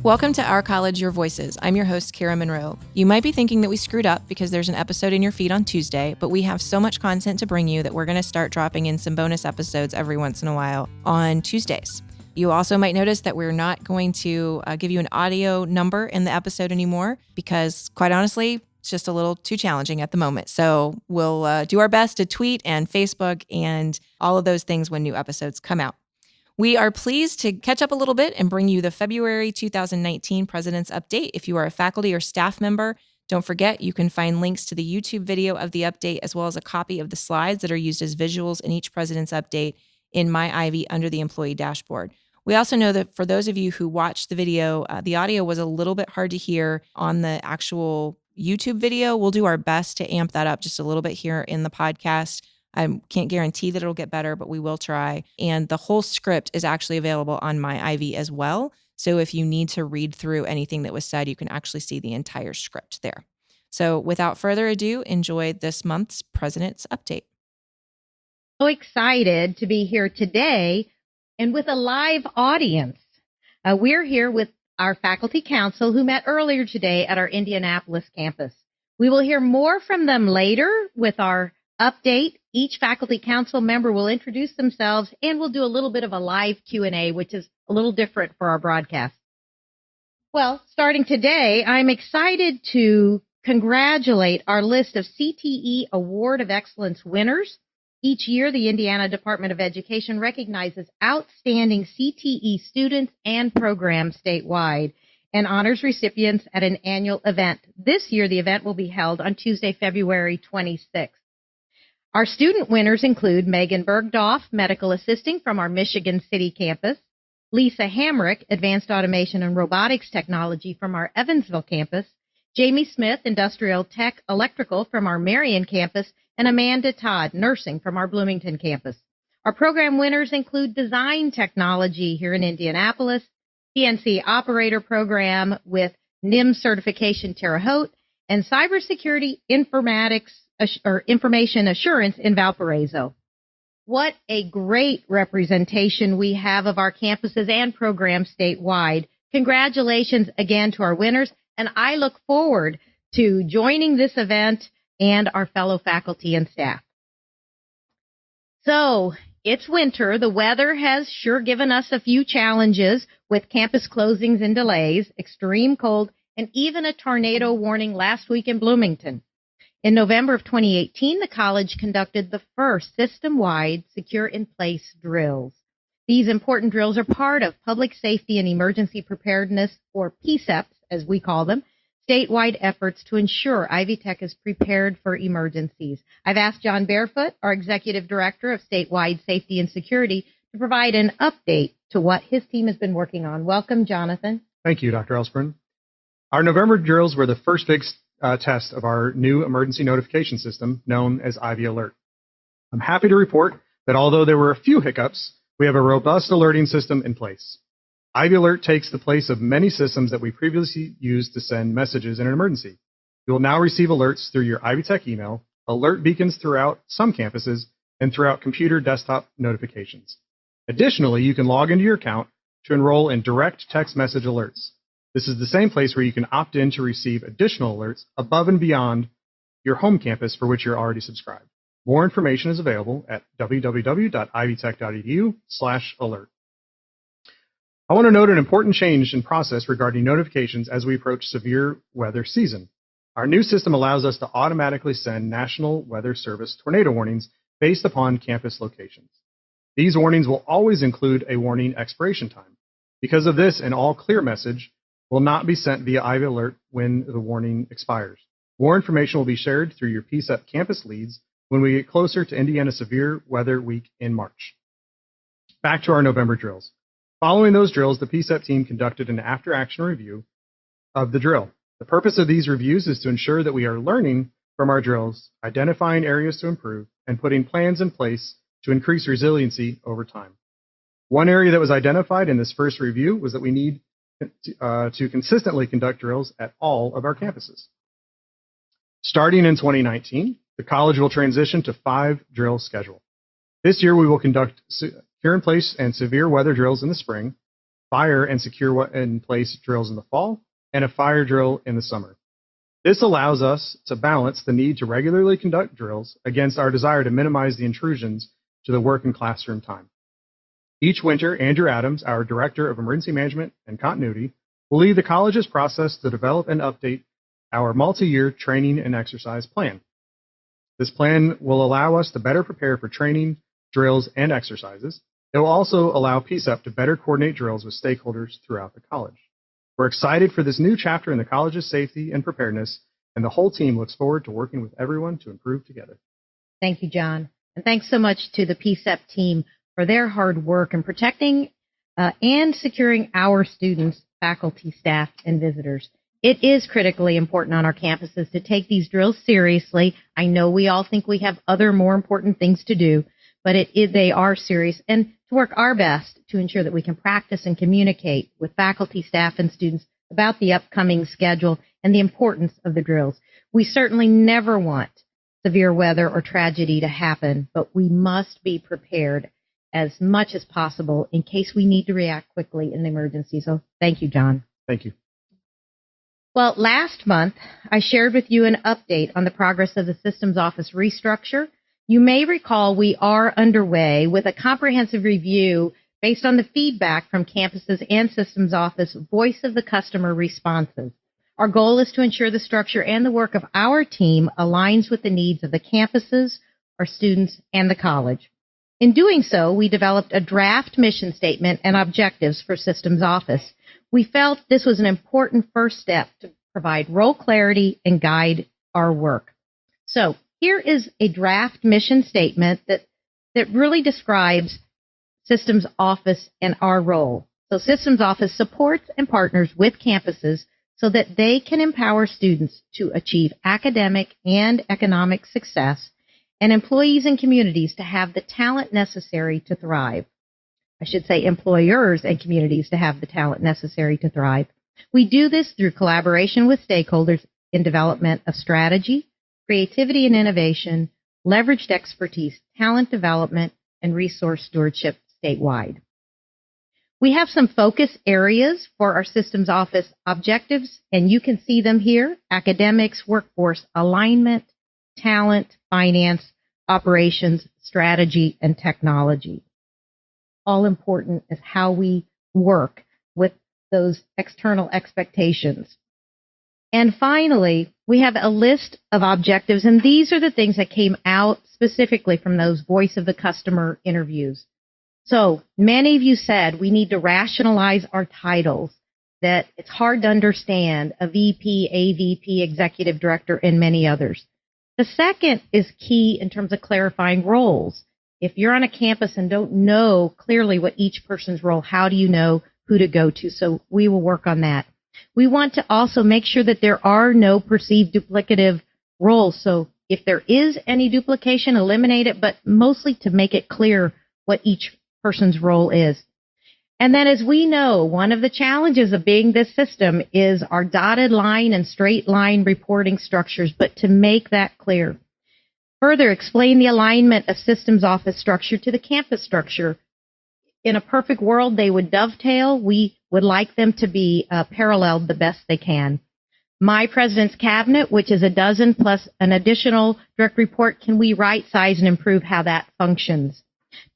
Welcome to Our College, Your Voices. I'm your host, Kara Monroe. You might be thinking that we screwed up because there's an episode in your feed on Tuesday, but we have so much content to bring you that we're going to start dropping in some bonus episodes every once in a while on Tuesdays. You also might notice that we're not going to give you an audio number in the episode anymore because, quite honestly, it's just a little too challenging at the moment. So we'll do our best to tweet and Facebook and all of those things when new episodes come out. We are pleased to catch up a little bit and bring you the February 2019 President's Update. If you are a faculty or staff member, don't forget you can find links to the YouTube video of the update as well as a copy of the slides that are used as visuals in each President's Update in My Ivy under the employee dashboard. We also know that for those of you who watched the video, the audio was a little bit hard to hear on the actual YouTube video. We'll do our best to amp that up just a little bit here in the podcast. I can't guarantee that it'll get better, but we will try. And the whole script is actually available on My Ivy as well. So if you need to read through anything that was said, you can actually see the entire script there. So without further ado, enjoy this month's President's Update. So excited to be here today and with a live audience. We're here with our faculty council who met earlier today at our Indianapolis campus. We will hear more from them later with our update. Each faculty council member will introduce themselves and we'll do a little bit of a live Q&A, which is a little different for our broadcast. Well, starting today, I'm excited to congratulate our list of CTE Award of Excellence winners. Each year, the Indiana Department of Education recognizes outstanding CTE students and programs statewide and honors recipients at an annual event. This year, the event will be held on Tuesday, February 26th. Our student winners include Megan Bergdorf, medical assisting from our Michigan City campus, Lisa Hamrick, advanced automation and robotics technology from our Evansville campus, Jamie Smith, industrial tech electrical from our Marion campus, and Amanda Todd, nursing from our Bloomington campus. Our program winners include design technology here in Indianapolis, CNC operator program with NIM certification Terre Haute, and cybersecurity information assurance in Valparaiso. What a great representation we have of our campuses and programs statewide. Congratulations again to our winners, and I look forward to joining this event and our fellow faculty and staff. So, it's winter. The weather has sure given us a few challenges with campus closings and delays, extreme cold, and even a tornado warning last week in Bloomington. In November of 2018, the college conducted the first system-wide secure-in-place drills. These important drills are part of Public Safety and Emergency Preparedness, or PSEPs, as we call them, statewide efforts to ensure Ivy Tech is prepared for emergencies. I've asked John Barefoot, our Executive Director of Statewide Safety and Security, to provide an update to what his team has been working on. Welcome, Jonathan. Thank you, Dr. Elsbrun. Our November drills were the first big test of our new emergency notification system known as Ivy Alert. I'm happy to report that although there were a few hiccups, we have a robust alerting system in place. Ivy Alert takes the place of many systems that we previously used to send messages in an emergency. You will now receive alerts through your Ivy Tech email, alert beacons throughout some campuses, and throughout computer desktop notifications. Additionally, you can log into your account to enroll in direct text message alerts. This is the same place where you can opt in to receive additional alerts above and beyond your home campus for which you're already subscribed. More information is available at www.ivytech.edu/alert. I want to note an important change in process regarding notifications as we approach severe weather season. Our new system allows us to automatically send National Weather Service tornado warnings based upon campus locations. These warnings will always include a warning expiration time. Because of this, an all clear message will not be sent via Ivy Alert when the warning expires. More information will be shared through your PSEP campus leads when we get closer to Indiana Severe Weather Week in March. Back to our November drills. Following those drills, the PSEP team conducted an after-action review of the drill. The purpose of these reviews is to ensure that we are learning from our drills, identifying areas to improve, and putting plans in place to increase resiliency over time. One area that was identified in this first review was that we need to consistently conduct drills at all of our campuses. Starting in 2019, the college will transition to 5-drill schedule. This year, we will conduct secure-in-place and severe weather drills in the spring, fire and secure in place drills in the fall, and a fire drill in the summer. This allows us to balance the need to regularly conduct drills against our desire to minimize the intrusions to the work and classroom time. Each winter, Andrew Adams, our Director of Emergency Management and Continuity, will lead the college's process to develop and update our multi-year training and exercise plan. This plan will allow us to better prepare for training, drills, and exercises. It will also allow PSEP to better coordinate drills with stakeholders throughout the college. We're excited for this new chapter in the college's safety and preparedness, and the whole team looks forward to working with everyone to improve together. Thank you, John. And thanks so much to the PSEP team for their hard work in protecting and securing our students, faculty, staff, and visitors. It is critically important on our campuses to take these drills seriously. I know we all think we have other more important things to do, but they are serious, and to work our best to ensure that we can practice and communicate with faculty, staff, and students about the upcoming schedule and the importance of the drills. We certainly never want severe weather or tragedy to happen, but we must be prepared as much as possible in case we need to react quickly in an emergency. So thank you, John. Thank you. Well, last month, I shared with you an update on the progress of the systems office restructure. You may recall we are underway with a comprehensive review based on the feedback from campuses and systems office voice of the customer responses. Our goal is to ensure the structure and the work of our team aligns with the needs of the campuses, our students, and the college. In doing so, we developed a draft mission statement and objectives for systems office. We felt this was an important first step to provide role clarity and guide our work. So here is a draft mission statement that really describes systems office and our role. So systems office supports and partners with campuses so that they can empower students to achieve academic and economic success, and employees and communities to have the talent necessary to thrive. I should say employers and communities to have the talent necessary to thrive. We do this through collaboration with stakeholders in development of strategy, creativity and innovation, leveraged expertise, talent development, and resource stewardship statewide. We have some focus areas for our systems office objectives, and you can see them here: academics, workforce alignment, talent, finance, operations, strategy, and technology. All important is how we work with those external expectations. And finally, we have a list of objectives, and these are the things that came out specifically from those voice of the customer interviews. So many of you said we need to rationalize our titles, that it's hard to understand a VP, AVP, executive director, and many others. The second is key in terms of clarifying roles. If you're on a campus and don't know clearly what each person's role, how do you know who to go to? So we will work on that. We want to also make sure that there are no perceived duplicative roles. So if there is any duplication, eliminate it, but mostly to make it clear what each person's role is. And then, as we know, one of the challenges of being this system is our dotted line and straight line reporting structures, but to make that clear. Further, explain the alignment of systems office structure to the campus structure. In a perfect world, they would dovetail. We would like them to be paralleled the best they can. My President's Cabinet, which is a dozen plus an additional direct report, can we right size and improve how that functions?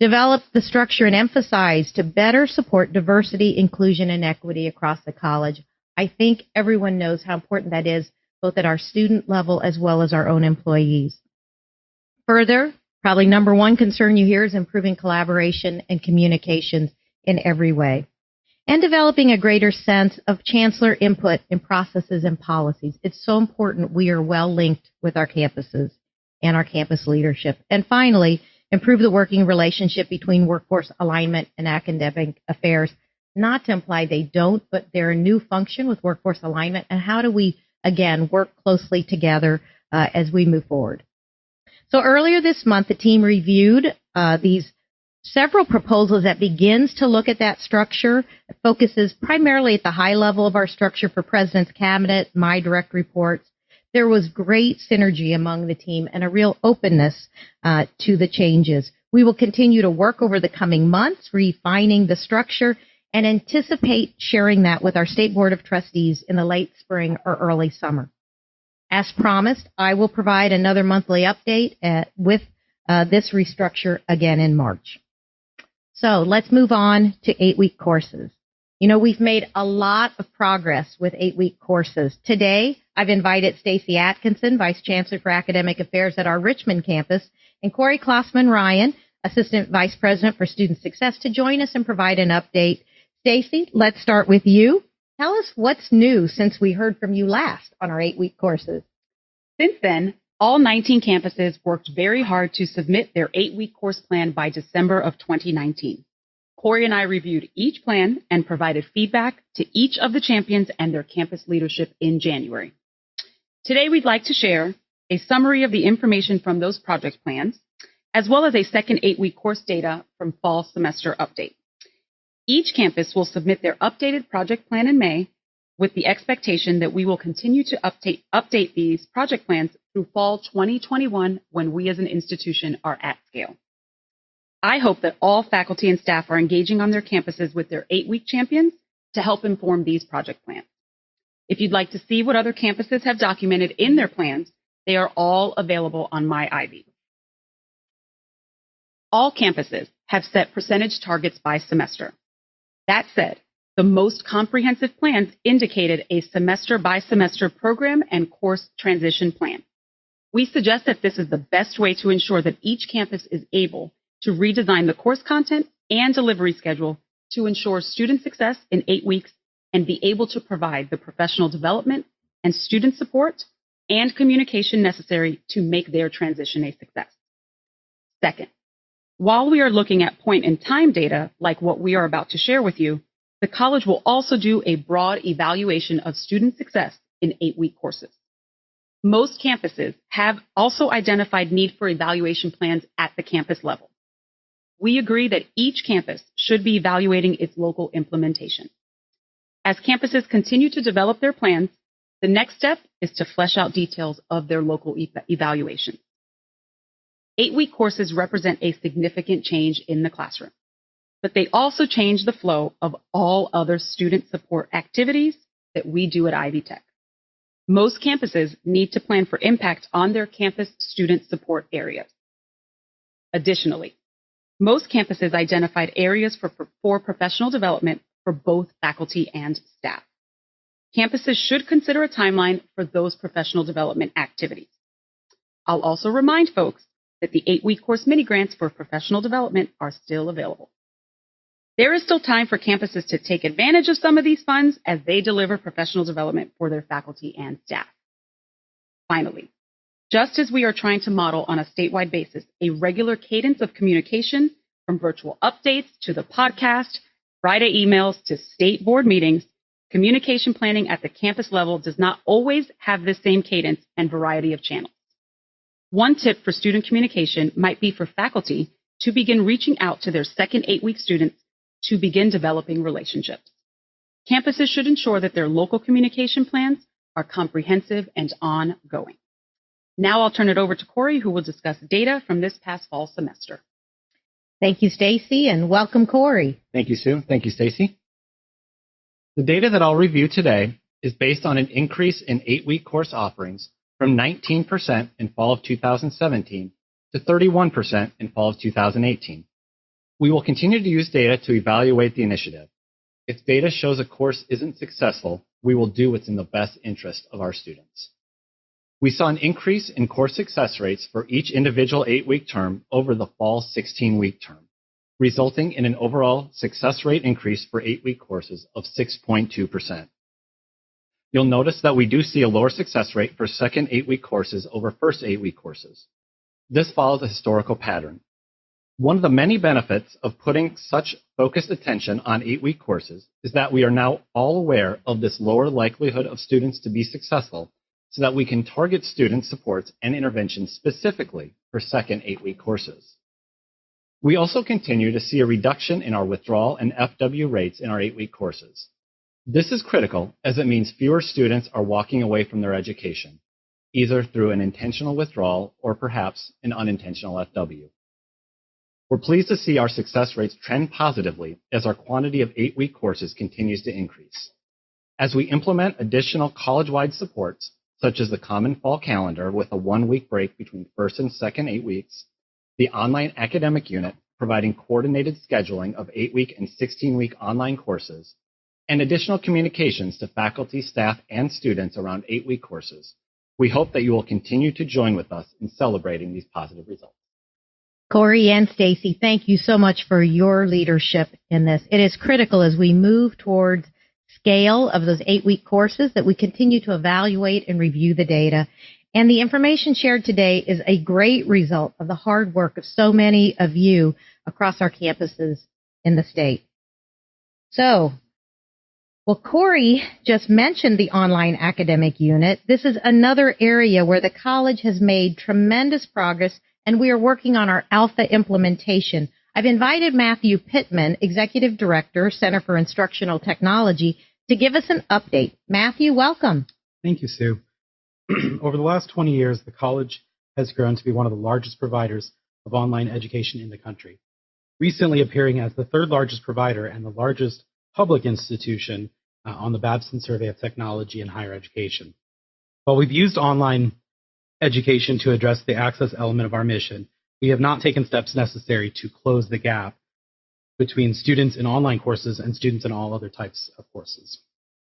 Develop the structure and emphasize to better support diversity, inclusion, and equity across the college. I think everyone knows how important that is, both at our student level as well as our own employees. Further, probably number one concern you hear is improving collaboration and communications in every way, and developing a greater sense of chancellor input in processes and policies. It's so important we are well linked with our campuses and our campus leadership. And finally, improve the working relationship between workforce alignment and academic affairs. Not to imply they don't, but they're a new function with workforce alignment. And how do we, again, work closely together as we move forward? So earlier this month, the team reviewed these several proposals that begins to look at that structure. It focuses primarily at the high level of our structure for President's Cabinet, my direct reports. There was great synergy among the team and a real openness to the changes. We will continue to work over the coming months, refining the structure and anticipate sharing that with our State Board of Trustees in the late spring or early summer. As promised, I will provide another monthly update with this restructure again in March. So let's move on to 8-week courses. You know, we've made a lot of progress with 8-week courses. Today, I've invited Stacy Atkinson, Vice Chancellor for Academic Affairs at our Richmond campus, and Corey Klossman-Ryan, Assistant Vice President for Student Success, to join us and provide an update. Stacy, let's start with you. Tell us what's new since we heard from you last on our 8-week courses. Since then, all 19 campuses worked very hard to submit their 8-week course plan by December of 2019. Corey and I reviewed each plan and provided feedback to each of the champions and their campus leadership in January. Today, we'd like to share a summary of the information from those project plans, as well as a second 8-week course data from fall semester update. Each campus will submit their updated project plan in May, with the expectation that we will continue to update these project plans through fall 2021 when we as an institution are at scale. I hope that all faculty and staff are engaging on their campuses with their 8-week champions to help inform these project plans. If you'd like to see what other campuses have documented in their plans, they are all available on MyIvy. All campuses have set percentage targets by semester. That said, the most comprehensive plans indicated a semester-by-semester program and course transition plan. We suggest that this is the best way to ensure that each campus is able to redesign the course content and delivery schedule to ensure student success in 8 weeks and be able to provide the professional development and student support and communication necessary to make their transition a success. Second, while we are looking at point-in-time data like what we are about to share with you, the college will also do a broad evaluation of student success in 8-week courses. Most campuses have also identified need for evaluation plans at the campus level. We agree that each campus should be evaluating its local implementation. As campuses continue to develop their plans, the next step is to flesh out details of their local evaluations. 8-week courses represent a significant change in the classroom, but they also change the flow of all other student support activities that we do at Ivy Tech. Most campuses need to plan for impact on their campus student support areas. Additionally, most campuses identified areas for professional development for both faculty and staff. Campuses should consider a timeline for those professional development activities. I'll also remind folks that the 8-week course mini-grants for professional development are still available. There is still time for campuses to take advantage of some of these funds as they deliver professional development for their faculty and staff. Finally, just as we are trying to model on a statewide basis a regular cadence of communication from virtual updates to the podcast, Friday emails to state board meetings, communication planning at the campus level does not always have the same cadence and variety of channels. One tip for student communication might be for faculty to begin reaching out to their second 8-week students to begin developing relationships. Campuses should ensure that their local communication plans are comprehensive and ongoing. Now I'll turn it over to Corey, who will discuss data from this past fall semester. Thank you, Stacy, and welcome, Corey. Thank you, Sue. Thank you, Stacy. The data that I'll review today is based on an increase in 8-week course offerings from 19% in fall of 2017 to 31% in fall of 2018. We will continue to use data to evaluate the initiative. If data shows a course isn't successful, we will do what's in the best interest of our students. We saw an increase in course success rates for each individual 8-week term over the fall 16-week term, resulting in an overall success rate increase for 8-week courses of 6.2%. You'll notice that we do see a lower success rate for second 8-week courses over first 8-week courses. This follows a historical pattern. One of the many benefits of putting such focused attention on 8-week courses is that we are now all aware of this lower likelihood of students to be successful so that we can target student supports and interventions specifically for second 8-week courses. We also continue to see a reduction in our withdrawal and FW rates in our 8-week courses. This is critical as it means fewer students are walking away from their education, either through an intentional withdrawal or perhaps an unintentional FW. We're pleased to see our success rates trend positively as our quantity of 8-week courses continues to increase. As we implement additional college-wide supports, such as the Common Fall Calendar with a 1-week break between first and second 8 weeks, the Online Academic Unit providing coordinated scheduling of 8-week and 16-week online courses, and additional communications to faculty, staff, and students around 8-week courses, we hope that you will continue to join with us in celebrating these positive results. Corey and Stacy, thank you so much for your leadership in this. It is critical as we move towards scale of those 8-week courses that we continue to evaluate and review the data. And the information shared today is a great result of the hard work of so many of you across our campuses in the state. So, well, Corey just mentioned the Online Academic Unit. This is another area where the college has made tremendous progress, and we are working on our alpha implementation. I've invited Matthew Pittman, Executive Director, Center for Instructional Technology, to give us an update. Matthew, welcome. Thank you, Sue. Over the last 20 years, the college has grown to be one of the largest providers of online education in the country, recently appearing as the third largest provider and the largest public institution on the Babson Survey of Technology in Higher Education. While we've used online education to address the access element of our mission, we have not taken steps necessary to close the gap between students in online courses and students in all other types of courses.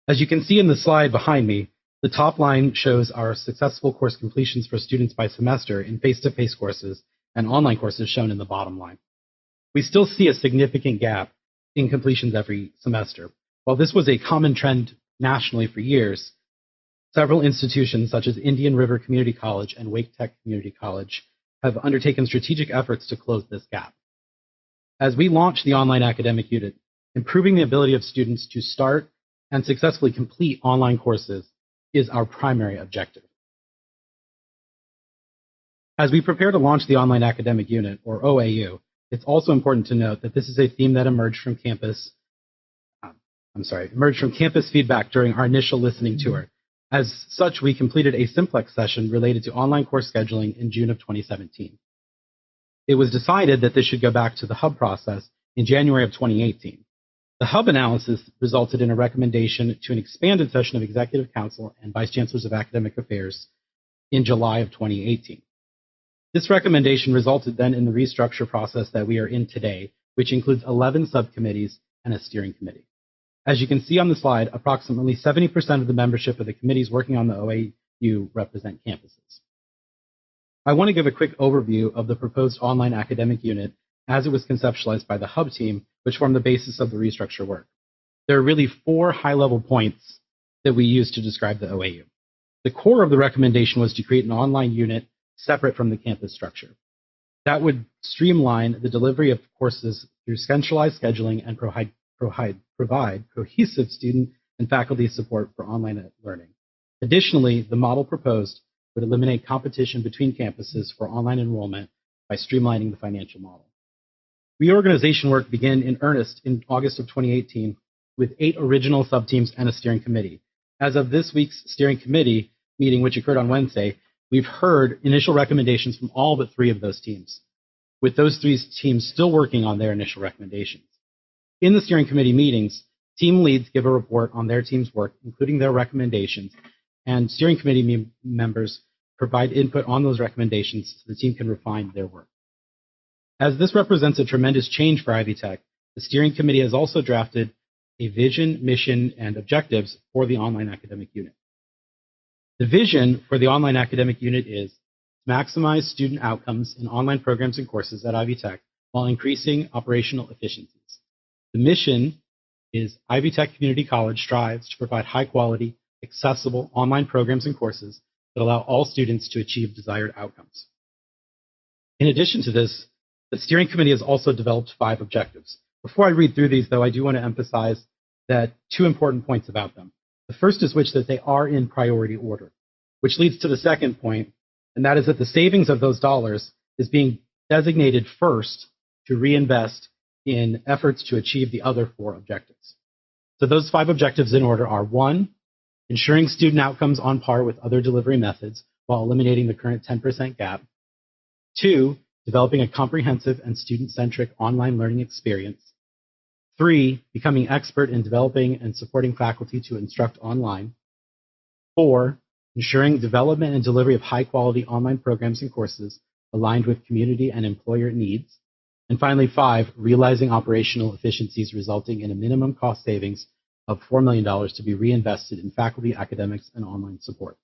As you can see in the slide behind me, the top line shows our successful course completions for students by semester in face-to-face courses and online courses shown in the bottom line. We still see a significant gap in completions every semester. While this was a common trend nationally for years, several institutions such as Indian River Community College and Wake Tech Community College have undertaken strategic efforts to close this gap. As we launch the Online Academic Unit, improving the ability of students to start and successfully complete online courses is our primary objective. As we prepare to launch the Online Academic Unit, or OAU, it's also important to note that this is a theme that emerged from campus feedback during our initial listening tour. As such, we completed a simplex session related to online course scheduling in June of 2017. It was decided that this should go back to the hub process in January of 2018. The hub analysis resulted in a recommendation to an expanded session of Executive Council and Vice Chancellors of Academic Affairs in July of 2018. This recommendation resulted then in the restructure process that we are in today, which includes 11 subcommittees and a steering committee. As you can see on the slide, approximately 70% of the membership of the committees working on the OAU represent campuses. I want to give a quick overview of the proposed Online Academic Unit as it was conceptualized by the hub team, which formed the basis of the restructure work. There are really 4 high-level points that we use to describe the OAU. The core of the recommendation was to create an online unit separate from the campus structure. That would streamline the delivery of courses through centralized scheduling and provide cohesive student and faculty support for online learning. Additionally, the model proposed would eliminate competition between campuses for online enrollment by streamlining the financial model. Reorganization work began in earnest in August of 2018 with 8 original subteams and a steering committee. As of this week's steering committee meeting, which occurred on Wednesday, we've heard initial recommendations from all but 3 of those teams, with those 3 teams still working on their initial recommendations. In the steering committee meetings, team leads give a report on their team's work, including their recommendations, and steering committee members provide input on those recommendations so the team can refine their work. As this represents a tremendous change for Ivy Tech, the steering committee has also drafted a vision, mission, and objectives for the Online Academic Unit. The vision for the Online Academic Unit is to maximize student outcomes in online programs and courses at Ivy Tech while increasing operational efficiencies. The mission is Ivy Tech Community College strives to provide high-quality, accessible online programs and courses that allow all students to achieve desired outcomes. In addition to this, the steering committee has also developed 5 objectives. Before I read through these, though, I do want to emphasize that 2 important points about them. The first is that they are in priority order, which leads to the second point, and that is that the savings of those dollars is being designated first to reinvest in efforts to achieve the other 4 objectives. So those 5 objectives in order are: 1, ensuring student outcomes on par with other delivery methods while eliminating the current 10% gap. 2, developing a comprehensive and student-centric online learning experience. 3, becoming expert in developing and supporting faculty to instruct online. 4, ensuring development and delivery of high-quality online programs and courses aligned with community and employer needs. And finally, 5, realizing operational efficiencies resulting in a minimum cost savings of $4 million to be reinvested in faculty, academics, and online support.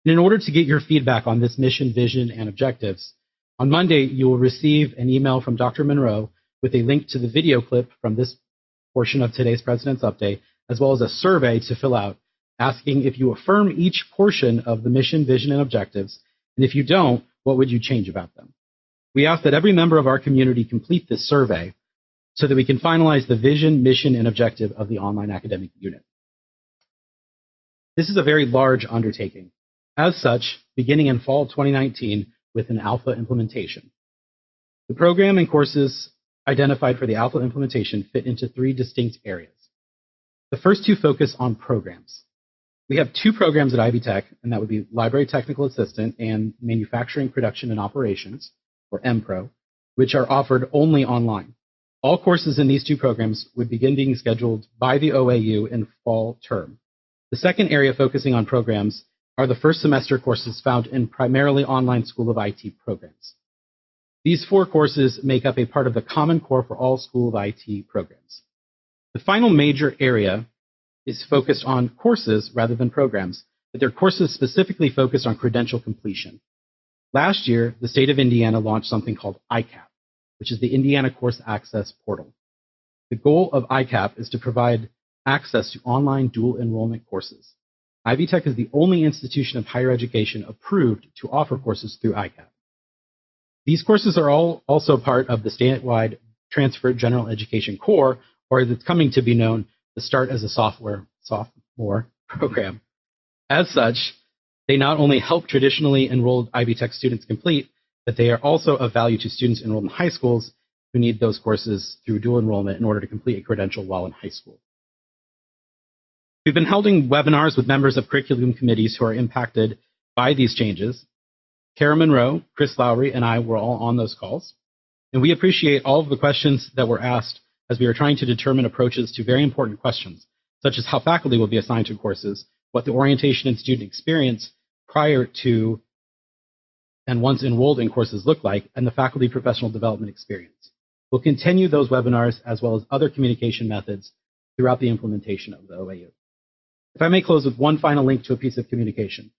And in order to get your feedback on this mission, vision, and objectives, on Monday, you will receive an email from Dr. Monroe with a link to the video clip from this portion of today's President's Update, as well as a survey to fill out, asking if you affirm each portion of the mission, vision, and objectives, and if you don't, what would you change about them? We ask that every member of our community complete this survey so that we can finalize the vision, mission, and objective of the online academic unit. This is a very large undertaking. As such, beginning in fall 2019 with an alpha implementation. The program and courses identified for the alpha implementation fit into 3 distinct areas. The first 2 focus on programs. We have 2 programs at Ivy Tech, and that would be Library Technical Assistant and Manufacturing, Production, and Operations, or MPRO, which are offered only online. All courses in these 2 programs would begin being scheduled by the OAU in fall term. The second area focusing on programs are the first semester courses found in primarily online School of IT programs. These 4 courses make up a part of the Common Core for all School of IT programs. The final major area is focused on courses rather than programs, but they're courses specifically focused on credential completion. Last year, the state of Indiana launched something called ICAP, which is the Indiana Course Access Portal. The goal of ICAP is to provide access to online dual enrollment courses. Ivy Tech is the only institution of higher education approved to offer courses through ICAP. These courses are all also part of the statewide Transfer General Education Core, or as it's coming to be known, the Start as a Sophomore program. As such, they not only help traditionally enrolled Ivy Tech students complete, but they are also of value to students enrolled in high schools who need those courses through dual enrollment in order to complete a credential while in high school. We've been holding webinars with members of curriculum committees who are impacted by these changes. Kara Monroe, Chris Lowry, and I were all on those calls. And we appreciate all of the questions that were asked as we are trying to determine approaches to very important questions, such as how faculty will be assigned to courses, what the orientation and student experience prior to and once enrolled in courses look like, and the faculty professional development experience. We'll continue those webinars as well as other communication methods throughout the implementation of the OAU. If I may close with one final link to a piece of communication.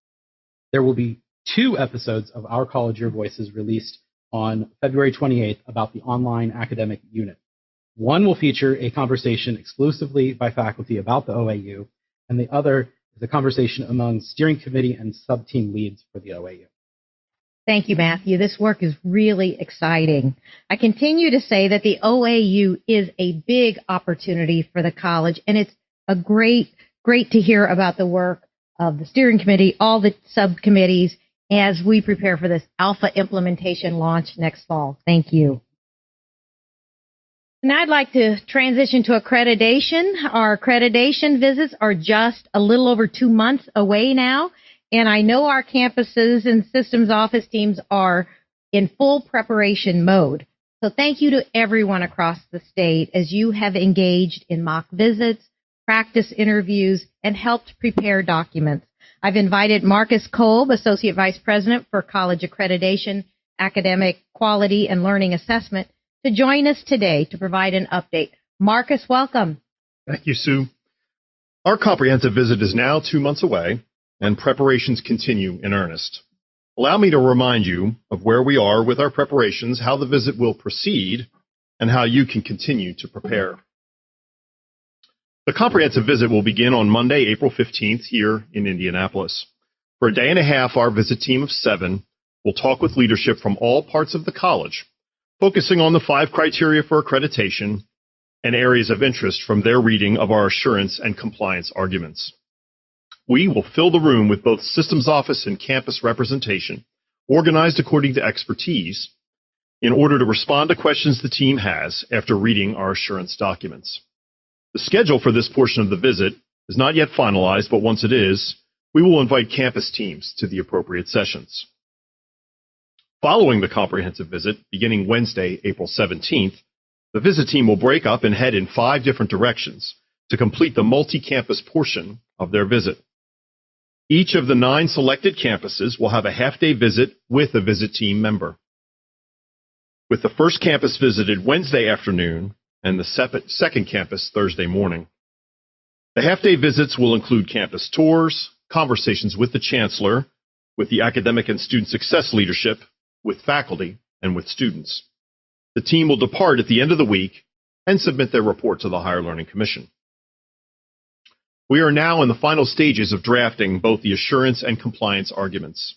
There will be 2 episodes of Our College, Your Voices released on February 28th about the online academic unit. One will feature a conversation exclusively by faculty about the OAU, and the other is a conversation among steering committee and sub-team leads for the OAU. Thank you, Matthew. This work is really exciting. I continue to say that the OAU is a big opportunity for the college, and it's a great to hear about the work of the steering committee, all the subcommittees, as we prepare for this alpha implementation launch next fall. Thank you. And I'd like to transition to accreditation. Our accreditation visits are just a little over 2 months away now, and I know our campuses and systems office teams are in full preparation mode. So thank you to everyone across the state as you have engaged in mock visits, practice interviews, and helped prepare documents. I've invited Marcus Kolb, Associate Vice President for College Accreditation, Academic Quality, and Learning Assessment, to join us today to provide an update. Marcus, welcome. Thank you, Sue. Our comprehensive visit is now 2 months away, and preparations continue in earnest. Allow me to remind you of where we are with our preparations, how the visit will proceed, and how you can continue to prepare. The comprehensive visit will begin on Monday, April 15th here in Indianapolis. For a day and a half, our visit team of 7 will talk with leadership from all parts of the college, focusing on the 5 criteria for accreditation and areas of interest from their reading of our assurance and compliance arguments. We will fill the room with both systems office and campus representation, organized according to expertise, in order to respond to questions the team has after reading our assurance documents. The schedule for this portion of the visit is not yet finalized, but once it is, we will invite campus teams to the appropriate sessions. Following the comprehensive visit, beginning Wednesday, April 17th, the visit team will break up and head in 5 different directions to complete the multi-campus portion of their visit. Each of the 9 selected campuses will have a half-day visit with a visit team member, with the first campus visited Wednesday afternoon and the second campus Thursday morning. The half-day visits will include campus tours, conversations with the chancellor, with the academic and student success leadership, with faculty, and with students. The team will depart at the end of the week and submit their report to the Higher Learning Commission. We are now in the final stages of drafting both the assurance and compliance arguments.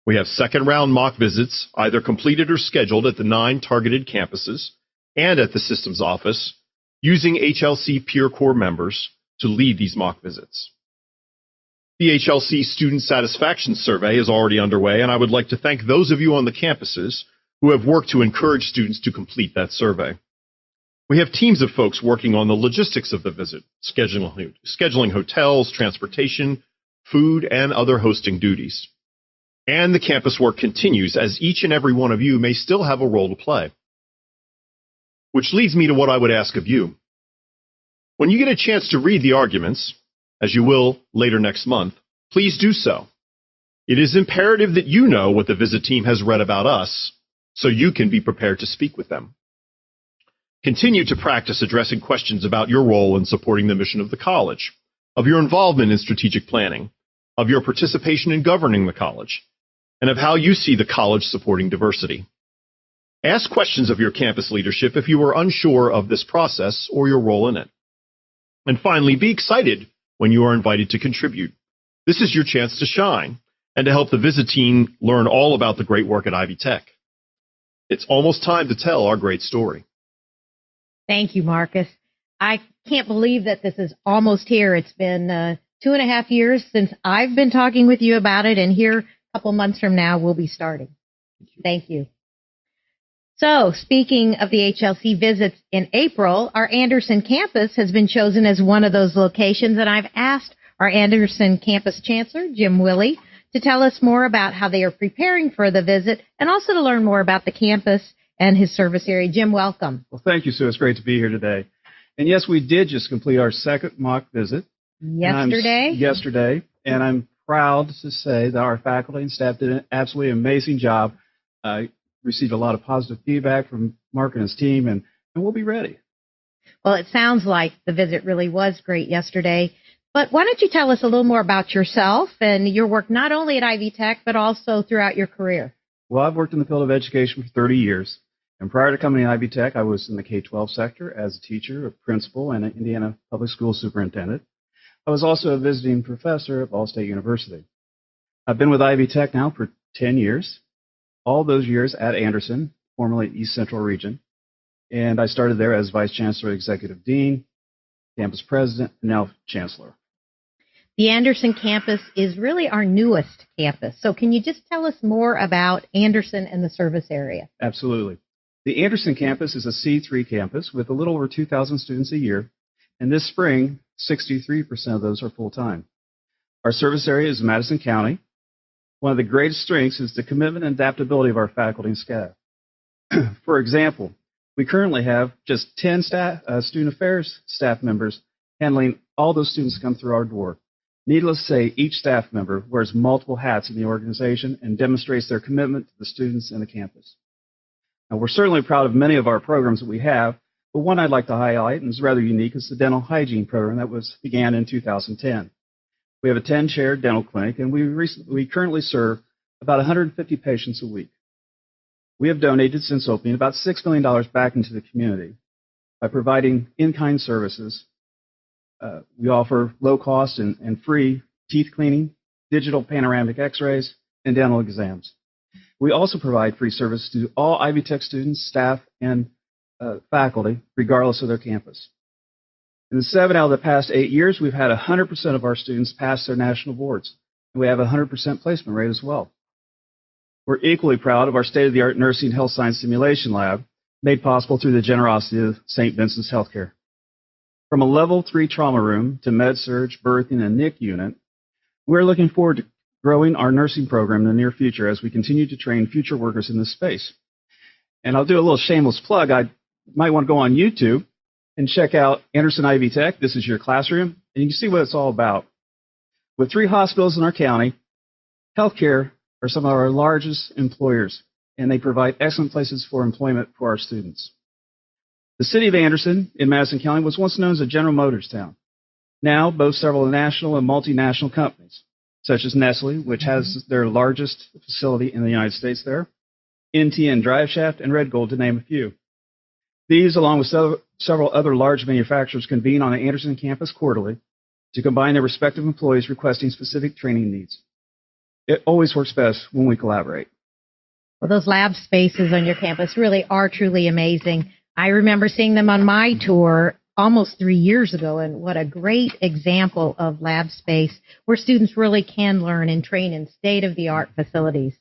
We have second-round mock visits either completed or scheduled at the 9 targeted campuses and at the systems office, using HLC Peer Corps members to lead these mock visits. The HLC Student Satisfaction Survey is already underway, and I would like to thank those of you on the campuses who have worked to encourage students to complete that survey. We have teams of folks working on the logistics of the visit, scheduling hotels, transportation, food, and other hosting duties. And the campus work continues, as each and every one of you may still have a role to play. Which leads me to what I would ask of you. When you get a chance to read the arguments, as you will later next month, please do so. It is imperative that you know what the visit team has read about us, so you can be prepared to speak with them. Continue to practice addressing questions about your role in supporting the mission of the college, of your involvement in strategic planning, of your participation in governing the college, and of how you see the college supporting diversity. Ask questions of your campus leadership if you are unsure of this process or your role in it. And finally, be excited when you are invited to contribute. This is your chance to shine and to help the visit team learn all about the great work at Ivy Tech. It's almost time to tell our great story. Thank you, Marcus. I can't believe that this is almost here. It's been 2.5 years since I've been talking with you about it, and here a couple months from now we'll be starting. Thank you. So, speaking of the HLC visits in April, our Anderson campus has been chosen as one of those locations, and I've asked our Anderson campus chancellor, Jim Willey, to tell us more about how they are preparing for the visit and also to learn more about the campus and his service area. Jim, welcome. Well, thank you, Sue. It's great to be here today. And yes, we did just complete our second mock visit. Yesterday, and I'm proud to say that our faculty and staff did an absolutely amazing job. Received a lot of positive feedback from Mark and his team, and we'll be ready. Well, it sounds like the visit really was great yesterday. But why don't you tell us a little more about yourself and your work not only at Ivy Tech, but also throughout your career? Well, I've worked in the field of education for 30 years. And prior to coming to Ivy Tech, I was in the K-12 sector as a teacher, a principal, and an Indiana public school superintendent. I was also a visiting professor at Ball State University. I've been with Ivy Tech now for 10 years, all those years at Anderson, formerly East Central Region. And I started there as Vice Chancellor, Executive Dean, Campus President, and now Chancellor. The Anderson campus is really our newest campus. So can you just tell us more about Anderson and the service area? Absolutely. The Anderson campus is a C3 campus with a little over 2,000 students a year. And this spring, 63% of those are full-time. Our service area is Madison County. One of the greatest strengths is the commitment and adaptability of our faculty and staff. For example, we currently have just 10 student affairs staff members handling all those students who come through our door. Needless to say, each staff member wears multiple hats in the organization and demonstrates their commitment to the students and the campus. Now, we're certainly proud of many of our programs that we have, but one I'd like to highlight, and is rather unique, is the dental hygiene program that began in 2010. We have a 10-chair dental clinic, and we currently serve about 150 patients a week. We have donated since opening about $6 million back into the community by providing in-kind services. We offer low-cost and free teeth cleaning, digital panoramic x-rays, and dental exams. We also provide free service to all Ivy Tech students, staff, and faculty, regardless of their campus. In the 7 out of the past 8 years, we've had 100% of our students pass their national boards, and we have a 100% placement rate as well. We're equally proud of our state-of-the-art nursing health science simulation lab, made possible through the generosity of St. Vincent's Healthcare. From a level 3 trauma room to med-surg, birthing, and NIC unit, we're looking forward to growing our nursing program in the near future as we continue to train future workers in this space. And I'll do a little shameless plug. I might want to go on YouTube and check out Anderson Ivy Tech. This is your classroom, and you can see what it's all about. With 3 hospitals in our county, healthcare are some of our largest employers, and they provide excellent places for employment for our students. The city of Anderson in Madison County was once known as a General Motors town. Now boasts several national and multinational companies, such as Nestle, which has their largest facility in the United States there, NTN Driveshaft, and Red Gold, to name a few. These, along with several other large manufacturers, convene on the Anderson campus quarterly to combine their respective employees requesting specific training needs. It always works best when we collaborate. Well, those lab spaces on your campus really are truly amazing. I remember seeing them on my tour almost 3 years ago, and what a great example of lab space where students really can learn and train in state-of-the-art facilities.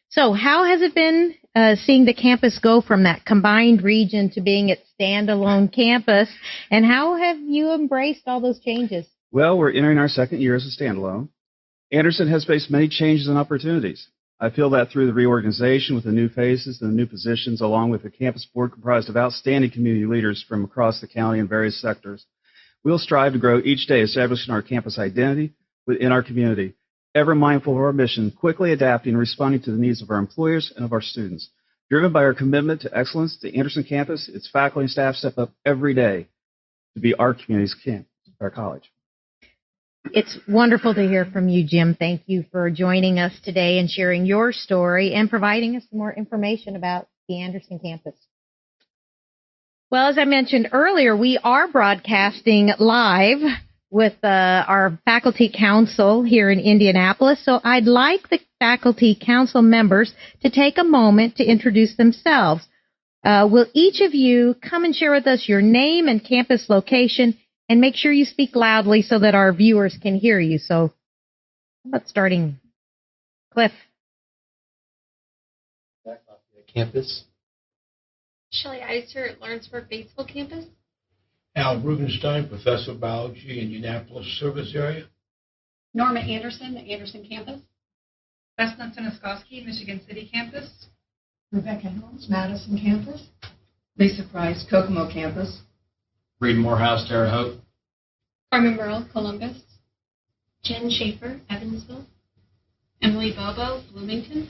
So how has it been seeing the campus go from that combined region to being its standalone campus, and how have you embraced all those changes? Well, we're entering our second year as a standalone. Anderson has faced many changes and opportunities. I feel that through the reorganization with the new faces and the new positions, along with the campus board comprised of outstanding community leaders from across the county in various sectors, we'll strive to grow each day, establishing our campus identity within our community, ever mindful of our mission, quickly adapting and responding to the needs of our employers and of our students. Driven by our commitment to excellence, the Anderson campus, its faculty and staff step up every day to be our community's campus, our college. It's wonderful to hear from you, Jim. Thank you for joining us today and sharing your story and providing us some more information about the Anderson campus. Well, as I mentioned earlier, we are broadcasting live with our faculty council here in Indianapolis. So I'd like the faculty council members to take a moment to introduce themselves. Will each of you come and share with us your name and campus location? And make sure you speak loudly so that our viewers can hear you. So, how about starting? Cliff. Campus. Shelley Iser at Lawrenceburg Batesville campus. Al Rubenstein, Professor of Biology, Indianapolis Service Area. Norma Anderson at Anderson campus. Vesna Tenoskowski, Michigan City campus. Rebecca Helms, Madison campus. Lisa Price, Kokomo campus. Reed Morehouse, Terre Haute. Carmen Burrell, Columbus. Jen Schaefer, Evansville. Emily Bobo, Bloomington.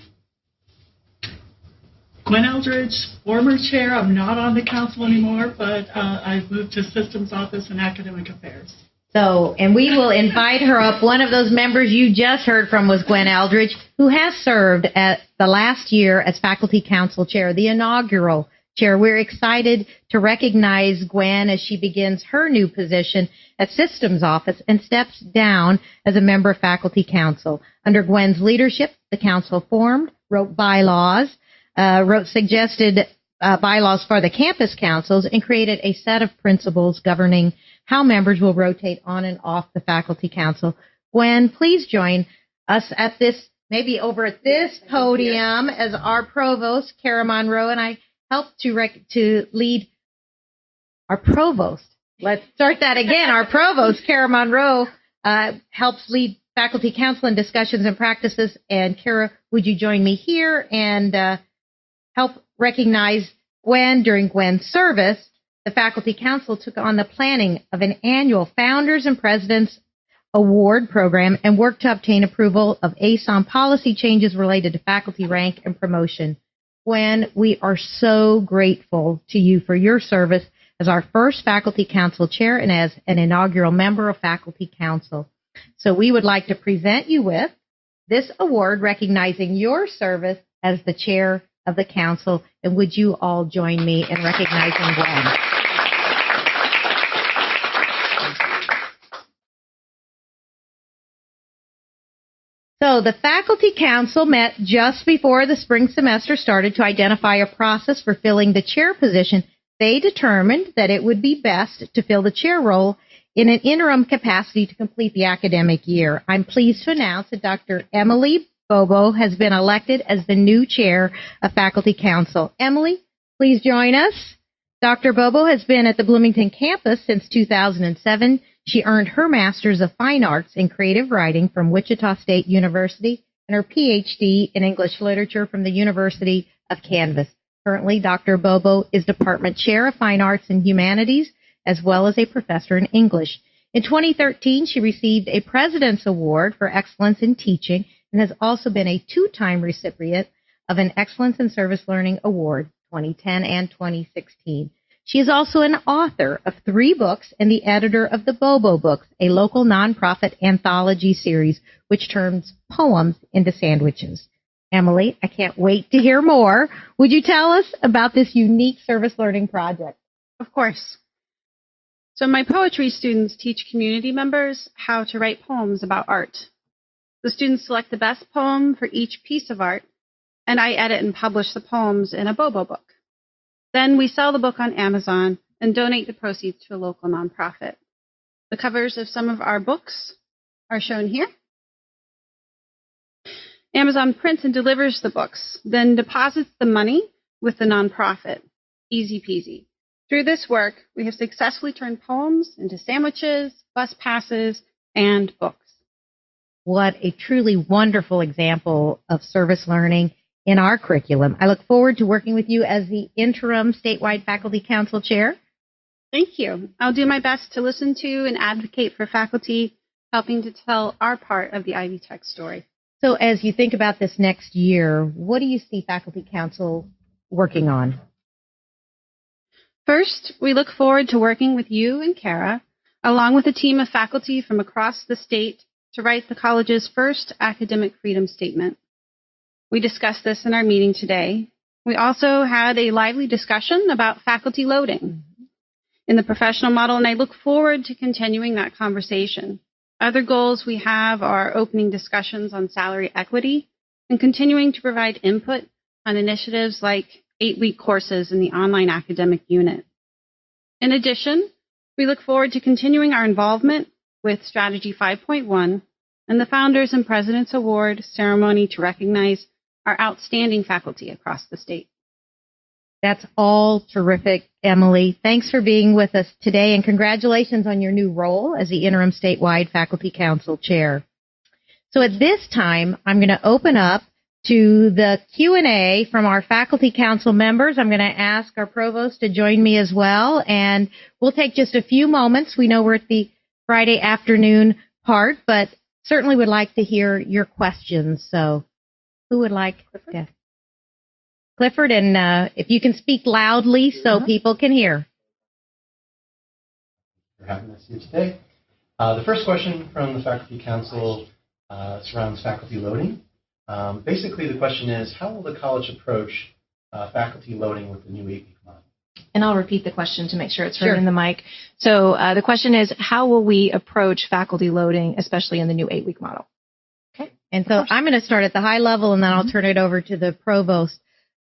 Gwen Eldridge, former chair. I'm not on the council anymore, but I've moved to systems office and academic affairs. So, and we will invite her up. One of those members you just heard from was Gwen Eldridge, who has served at the last year as faculty council chair, the inaugural chair. We're excited to recognize Gwen as she begins her new position at systems office and steps down as a member of faculty council. Under Gwen's leadership, the council formed, wrote bylaws, suggested bylaws for the campus councils, and created a set of principles governing how members will rotate on and off the faculty council. Gwen, please join us at this, maybe over at this podium, as our provost, Kara Monroe, and I help to lead our provost. Let's start that again. Our provost, Kara Monroe, helps lead faculty council in discussions and practices. And Kara, would you join me here and help recognize Gwen? During Gwen's service, the faculty council took on the planning of an annual Founders and Presidents Award program and worked to obtain approval of ASOM policy changes related to faculty rank and promotion. Gwen, we are so grateful to you for your service as our first faculty council chair and as an inaugural member of faculty council. So we would like to present you with this award recognizing your service as the chair of the council. And would you all join me in recognizing Gwen? So the Faculty Council met just before the spring semester started to identify a process for filling the chair position. They determined that it would be best to fill the chair role in an interim capacity to complete the academic year. I'm pleased to announce that Dr. Emily Bobo has been elected as the new chair of Faculty Council. Emily, please join us. Dr. Bobo has been at the Bloomington campus since 2007. She earned her Master's of Fine Arts in Creative Writing from Wichita State University and her PhD in English Literature from the University of Kansas. Currently, Dr. Bobo is Department Chair of Fine Arts and Humanities, as well as a professor in English. In 2013, she received a President's Award for Excellence in Teaching and has also been a two-time recipient of an Excellence in Service Learning Award, 2010 and 2016. She is also an author of 3 books and the editor of the Bobo Books, a local nonprofit anthology series which turns poems into sandwiches. Emily, I can't wait to hear more. Would you tell us about this unique service learning project? Of course. So my poetry students teach community members how to write poems about art. The students select the best poem for each piece of art, and I edit and publish the poems in a Bobo book. Then we sell the book on Amazon and donate the proceeds to a local nonprofit. The covers of some of our books are shown here. Amazon prints and delivers the books, then deposits the money with the nonprofit. Easy peasy. Through this work, we have successfully turned poems into sandwiches, bus passes, and books. What a truly wonderful example of service learning in our curriculum. I look forward to working with you as the interim statewide faculty council chair. Thank you. I'll do my best to listen to and advocate for faculty, helping to tell our part of the Ivy Tech story. So as you think about this next year, what do you see faculty council working on? First, we look forward to working with you and Kara, along with a team of faculty from across the state, to write the college's first academic freedom statement. We discussed this in our meeting today. We also had a lively discussion about faculty loading in the professional model, and I look forward to continuing that conversation. Other goals we have are opening discussions on salary equity and continuing to provide input on initiatives like 8-week courses in the online academic unit. In addition, we look forward to continuing our involvement with Strategy 5.1 and the Founders and Presidents Award ceremony to recognize our outstanding faculty across the state. That's all terrific, Emily. Thanks for being with us today, and congratulations on your new role as the interim statewide faculty council chair. So at this time, I'm going to open up to the Q&A from our faculty council members. I'm going to ask our provost to join me as well, and we'll take just a few moments. We know we're at the Friday afternoon part, but certainly would like to hear your questions. So who would like to? Clifford, and if you can speak loudly so people can hear. For having us here today. The first question from the Faculty Council surrounds faculty loading. Basically, the question is, how will the college approach faculty loading with the new 8-week model? And I'll repeat the question to make sure it's heard in the mic. So the question is, how will we approach faculty loading, especially in the new 8-week model? Okay. And so I'm going to start at the high level, and then I'll turn it over to the provost.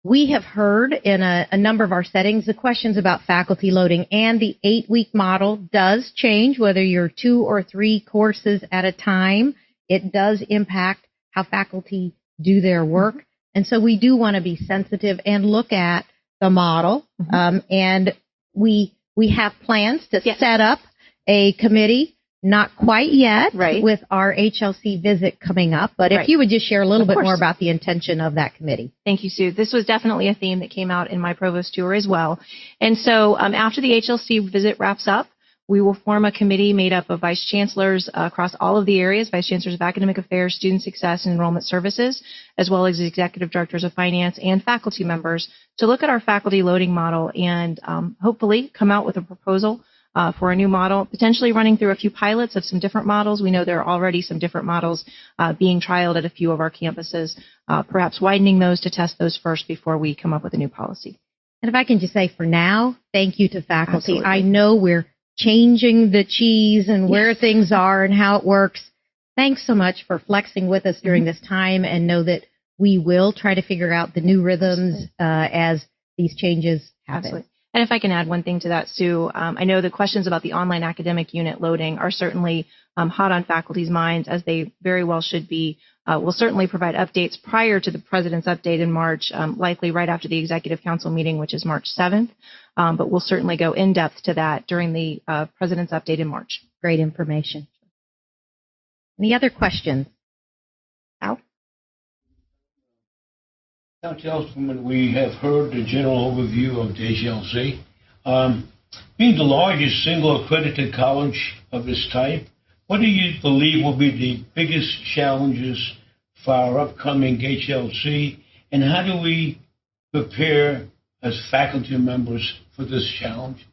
We have heard in a number of our settings the questions about faculty loading, and the 8-week model does change whether you're 2 or 3 courses at a time. It does impact how faculty do their work. And so we do want to be sensitive and look at the model. And we have plans to set up a committee. Not quite yet, with our HLC visit coming up, but if you would just share a little bit more about the intention of that committee. Thank you, Sue. This was definitely a theme that came out in my provost tour as well. And so after the HLC visit wraps up, we will form a committee made up of vice chancellors across all of the areas, vice chancellors of academic affairs, student success, and enrollment services, as well as executive directors of finance and faculty members to look at our faculty loading model and hopefully come out with a proposal for a new model, potentially running through a few pilots of some different models. We know there are already some different models being trialed at a few of our campuses, perhaps widening those to test those first before we come up with a new policy. And if I can just say for now, thank you to faculty. Absolutely. I know we're changing the cheese and where things are and how it works. Thanks so much for flexing with us during this time, and know that we will try to figure out the new rhythms as these changes happen. Absolutely. And if I can add one thing to that, Sue, I know the questions about the online academic unit loading are certainly hot on faculty's minds, as they very well should be. We'll certainly provide updates prior to the President's update in March, likely right after the Executive Council meeting, which is March 7th. But we'll certainly go in depth to that during the President's update in March. great information. Any other questions? Al? Now, Councilwoman, we have heard the general overview of the HLC. Being the largest single accredited college of this type, what do you believe will be the biggest challenges for our upcoming HLC, and how do we prepare as faculty members for this challenge?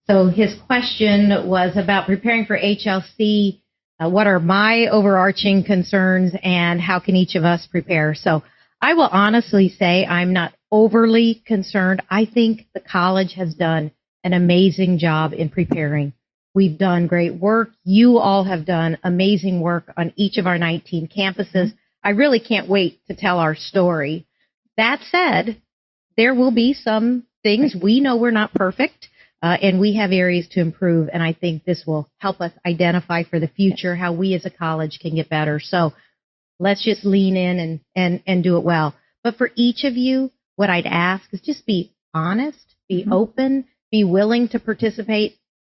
So his question was about preparing for HLC. What are my overarching concerns, and how can each of us prepare? So I will honestly say I'm not overly concerned. I think the college has done an amazing job in preparing. We've done great work. You all have done amazing work on each of our 19 campuses. I really can't wait to tell our story. That said, there will be some things. We know we're not perfect, and we have areas to improve, and I think this will help us identify for the future how we as a college can get better. So let's just lean in and do it well. But for each of you, what I'd ask is just be honest, be open, be willing to participate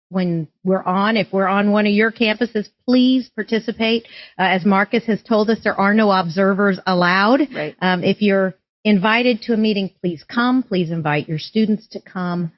when we're on. If we're on one of your campuses, please participate. As Marcus has told us, there are no observers allowed. Right. If you're invited to a meeting, please come. Please invite your students to come.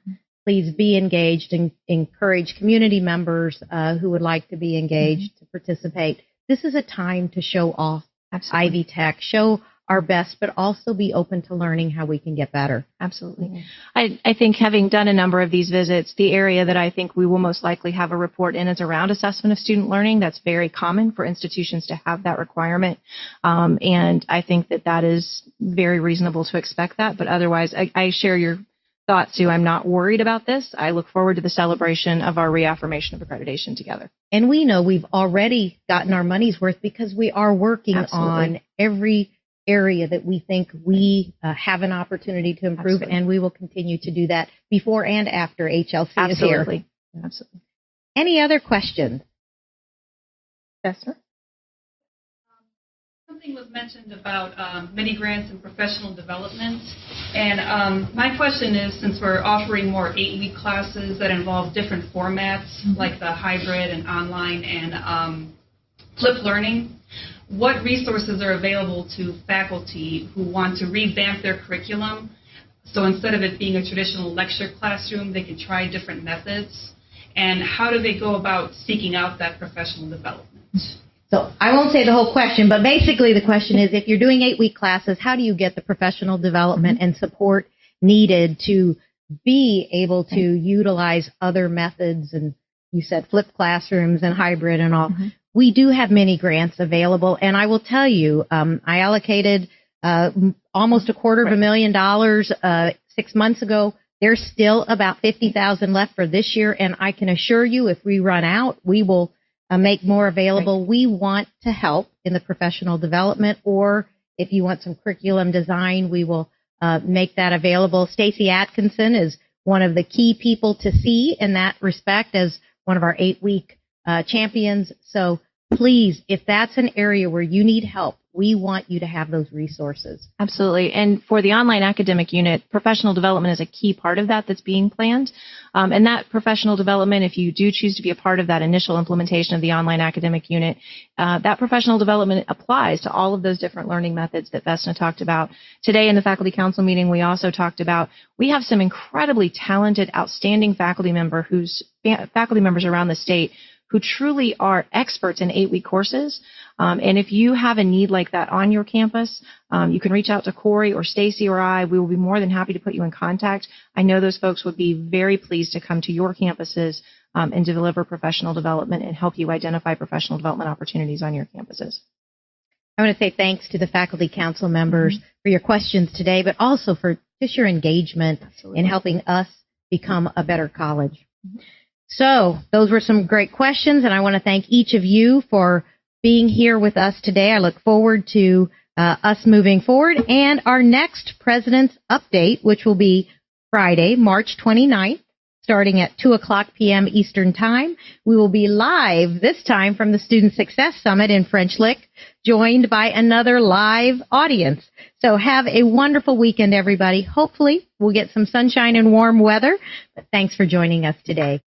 Please be engaged and encourage community members who would like to be engaged to participate. This is a time to show off Ivy Tech, show our best, but also be open to learning how we can get better. Absolutely. I think having done a number of these visits, the area that I think we will most likely have a report in is around assessment of student learning. That's very common for institutions to have that requirement. And I think that is very reasonable to expect that. But otherwise, I share your thoughts too. I'm not worried about this. I look forward to the celebration of our reaffirmation of accreditation together. And we know we've already gotten our money's worth because we are working on every area that we think we have an opportunity to improve, and we will continue to do that before and after HLC is here. Absolutely. Any other questions? Esther? Something was mentioned about mini grants and professional development. And my question is, since we're offering more 8-week classes that involve different formats, like the hybrid and online and flipped learning, what resources are available to faculty who want to revamp their curriculum? So instead of it being a traditional lecture classroom, they can try different methods. And how do they go about seeking out that professional development? So I won't say the whole question, but basically the question is, if you're doing 8-week classes, how do you get the professional development and support needed to be able to utilize other methods? And you said flipped classrooms and hybrid and all. We do have many grants available, and I will tell you, I allocated almost $250,000 6 months ago. There's still about $50,000 left for this year, and I can assure you, if we run out, we will make more available. We want to help in the professional development, or if you want some curriculum design, we will make that available. Stacy Atkinson is one of the key people to see in that respect as one of our 8-week champions. So please, if that's an area where you need help, we want you to have those resources. Absolutely. And for the online academic unit, professional development is a key part of that's being planned. And that professional development, if you do choose to be a part of that initial implementation of the online academic unit, that professional development applies to all of those different learning methods that Vesna talked about. Today in the faculty council meeting, we also talked about, we have some incredibly talented, outstanding faculty members around the state who truly are experts in 8-week courses. And if you have a need like that on your campus, you can reach out to Corey or Stacy or I. We will be more than happy to put you in contact. I know those folks would be very pleased to come to your campuses and deliver professional development and help you identify professional development opportunities on your campuses. I want to say thanks to the faculty council members for your questions today, but also for just your engagement in helping us become a better college. So those were some great questions, and I want to thank each of you for being here with us today. I look forward to us moving forward, and our next President's Update, which will be Friday, March 29th, starting at 2:00 p.m. Eastern Time. We will be live this time from the Student Success Summit in French Lick, joined by another live audience. So have a wonderful weekend, everybody. Hopefully we'll get some sunshine and warm weather, but thanks for joining us today.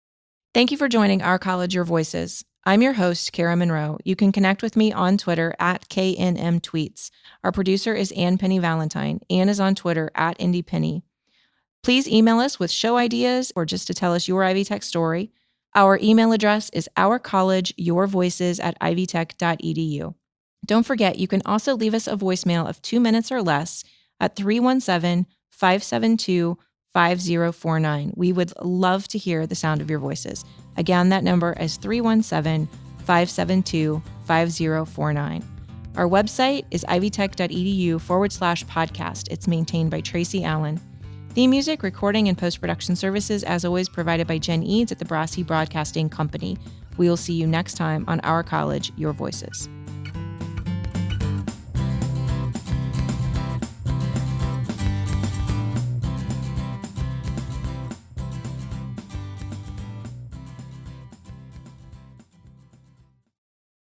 Thank you for joining Our College, Your Voices. I'm your host, Kara Monroe. You can connect with me on Twitter at KNMTweets. Our producer is Ann Penny Valentine. Ann is on Twitter at IndyPenny. Please email us with show ideas or just to tell us your Ivy Tech story. Our email address is ourcollegeyourvoices@ivytech.edu. Don't forget, you can also leave us a voicemail of 2 minutes or less at 317-572-5049. We would love to hear the sound of your voices. Again, that number is 317-572-5049. Our website is ivytech.edu/podcast. It's maintained by Tracy Allen. Theme music, recording, and post-production services, as always, provided by Jen Eads at the Brassy Broadcasting Company. We will see you next time on Our College, Your Voices.